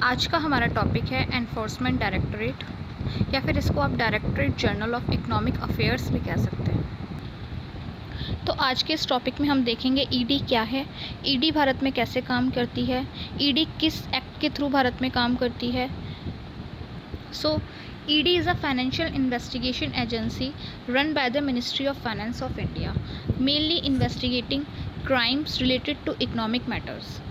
आज का हमारा टॉपिक है एनफोर्समेंट डायरेक्टरेट या फिर इसको आप directorate general of economic affairs भी कह सकते हैं। तो आज के इस टॉपिक में हम देखेंगे ईडी क्या है, ईडी भारत में कैसे काम करती है, ईडी किस एक्ट के थ्रू भारत में काम करती है। So ED is a financial investigation agency run by the ministry of finance of India, mainly investigating crimes related to economic matters.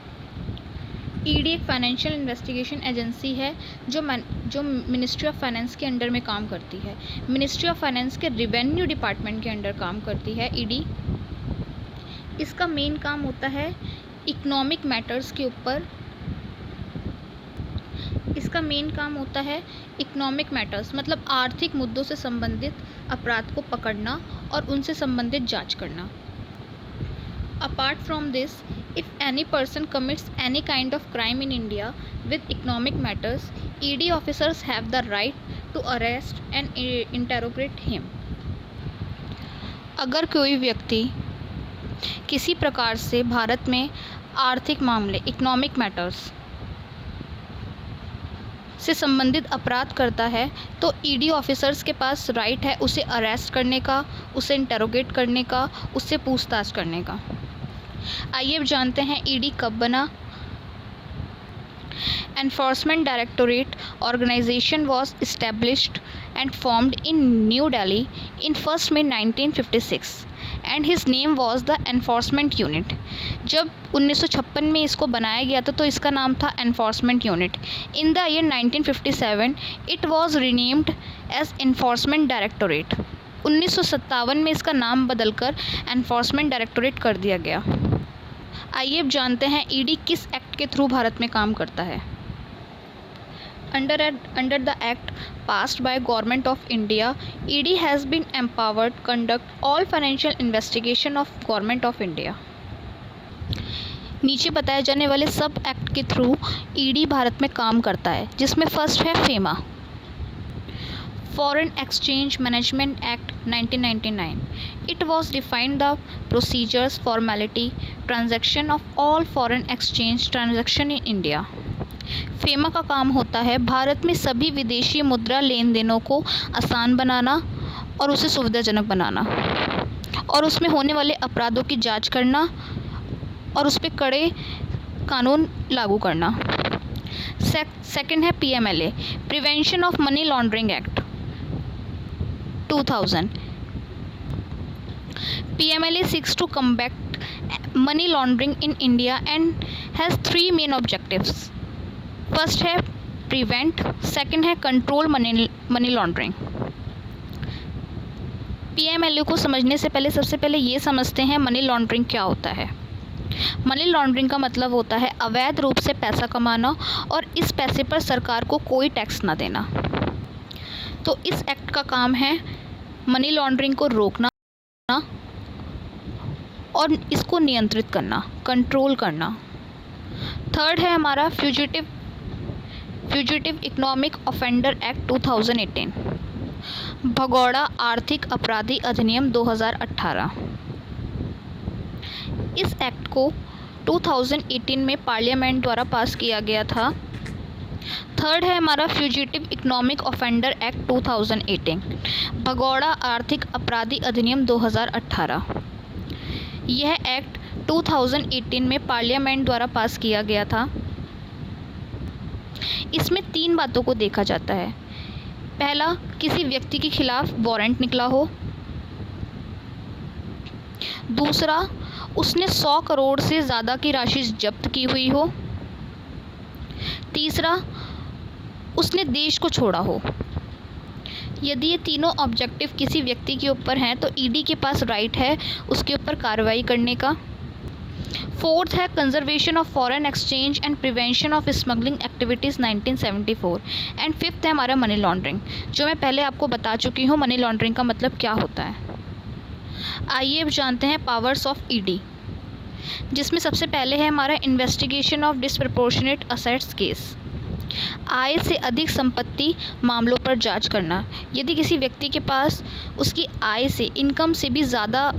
ED एक फाइनेंशियल इन्वेस्टिगेशन एजेंसी है जो मिनिस्ट्री ऑफ फाइनेंस के under में काम करती है। मिनिस्ट्री ऑफ फाइनेंस के revenue department के अंडर काम करती है ईडी। इसका मेन काम होता है इकोनॉमिक मैटर्स के ऊपर। इसका मेन काम होता है इकोनॉमिक मैटर्स मतलब आर्थिक मुद्दों से संबंधित अपराध को पकड़ना और उनसे संबंधित जांच करना। Apart from this, if any person commits any kind of crime in India with economic matters, ED officers have the right to arrest and interrogate him. अगर कोई व्यक्ति किसी प्रकार से भारत में आर्थिक मामले इकोनॉमिक मैटर्स से संबंधित अपराध करता है तो ईडी ऑफिसर्स के पास राइट है उसे अरेस्ट करने का, उसे इंटरोगेट करने का, उससे पूछताछ करने का। आइए अब जानते हैं ईडी कब बना। Enforcement Directorate organisation was established and formed in New Delhi in 1 May 1956 and his name was the Enforcement Unit. जब 1956 में इसको बनाया गया था तो इसका नाम था Enforcement Unit. In the year 1957 it was renamed as Enforcement Directorate. 1957 में इसका नाम बदलकर एनफोर्समेंट डायरेक्टोरेट कर दिया गया। आइए अब जानते हैं ईडी किस एक्ट के थ्रू भारत में काम करता है। Under the act passed by Government of India, ED has been empowered to conduct all financial investigation of Government of India. नीचे बताए जाने वाले सब एक्ट के थ्रू ईडी भारत में काम करता है, जिसमें फर्स्ट है FEMA, Foreign Exchange Management Act 1999. It was defined the procedures, formality, transaction of all foreign exchange transaction in India. FEMA का काम होता है भारत में सभी विदेशी मुद्रा लेन देनों को आसान बनाना और उसे सुविधाजनक बनाना और उसमें होने वाले अपराधों की जांच करना और उस पर कड़े कानून लागू करना। सेकंड है PMLA, prevention of money laundering act 2000. PMLA seeks to combat money laundering in India and has 3 main objectives. First है prevent, second है control money laundering. PMLA को समझने से पहले सबसे पहले ये समझते हैं मनी लॉन्ड्रिंग क्या होता है। मनी लॉन्ड्रिंग का मतलब होता है अवैध रूप से पैसा कमाना और इस पैसे पर सरकार को कोई टैक्स ना देना। तो इस एक्ट का काम है मनी लॉन्ड्रिंग को रोकना और इसको नियंत्रित करना, कंट्रोल करना। थर्ड है हमारा फ्यूजिटिव इकोनॉमिक ऑफेंडर एक्ट 2018, भगोड़ा आर्थिक अपराधी अधिनियम 2018। इस एक्ट को 2018 में पार्लियामेंट द्वारा पास किया गया था। थर्ड है हमारा फ्यूजिटिव इकोनॉमिक ऑफेंडर एक्ट 2018, भगोड़ा आर्थिक अपराधी अधिनियम 2018। यह एक्ट 2018 में पार्लियामेंट द्वारा पास किया गया था। इसमें 3 बातों को देखा जाता है। पहला, किसी व्यक्ति के खिलाफ वारंट निकला हो। दूसरा, उसने 100 करोड़ से ज़्यादा की राशि जब्त की हुई हो। तीसरा, उसने देश को छोड़ा हो। यदि ये तीनों ऑब्जेक्टिव किसी व्यक्ति के ऊपर हैं तो ईडी के पास राइट है उसके ऊपर कार्रवाई करने का। फोर्थ है conservation of foreign exchange and prevention of smuggling activities 1974 and fifth है हमारा मनी लॉन्ड्रिंग, जो मैं पहले आपको बता चुकी हूँ मनी लॉन्ड्रिंग का मतलब क्या होता है। आइए अब जानते हैं पावर्स ऑफ ईडी, जिसमें सबसे पहले है हमारा investigation of disproportionate assets case, आय से अधिक संपत्ति मामलों पर जांच करना। यदि किसी व्यक्ति के पास उसकी आय से इनकम से भी ज़्यादा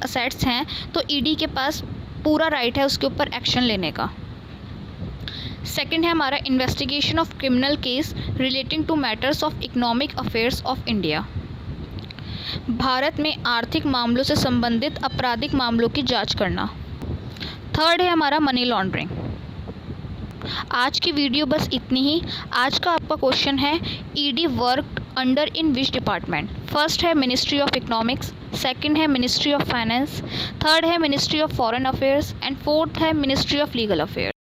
असेट्स हैं तो ईडी के पास पूरा राइट है उसके ऊपर एक्शन लेने का। सेकंड है हमारा investigation of criminal case relating to matters of economic affairs of India, Bharat में आर्थिक मामलों से संबंधित आपराधिक मामलों की जांच करना। थर्ड है हमारा मनी लॉन्ड्रिंग। आज की वीडियो बस इतनी ही। आज का आपका क्वेश्चन है ED work under in which department. First है मिनिस्ट्री ऑफ इकोनॉमिक्स, सेकंड है मिनिस्ट्री ऑफ फाइनेंस, थर्ड है ministry of foreign affairs and fourth है मिनिस्ट्री ऑफ लीगल अफेयर्स।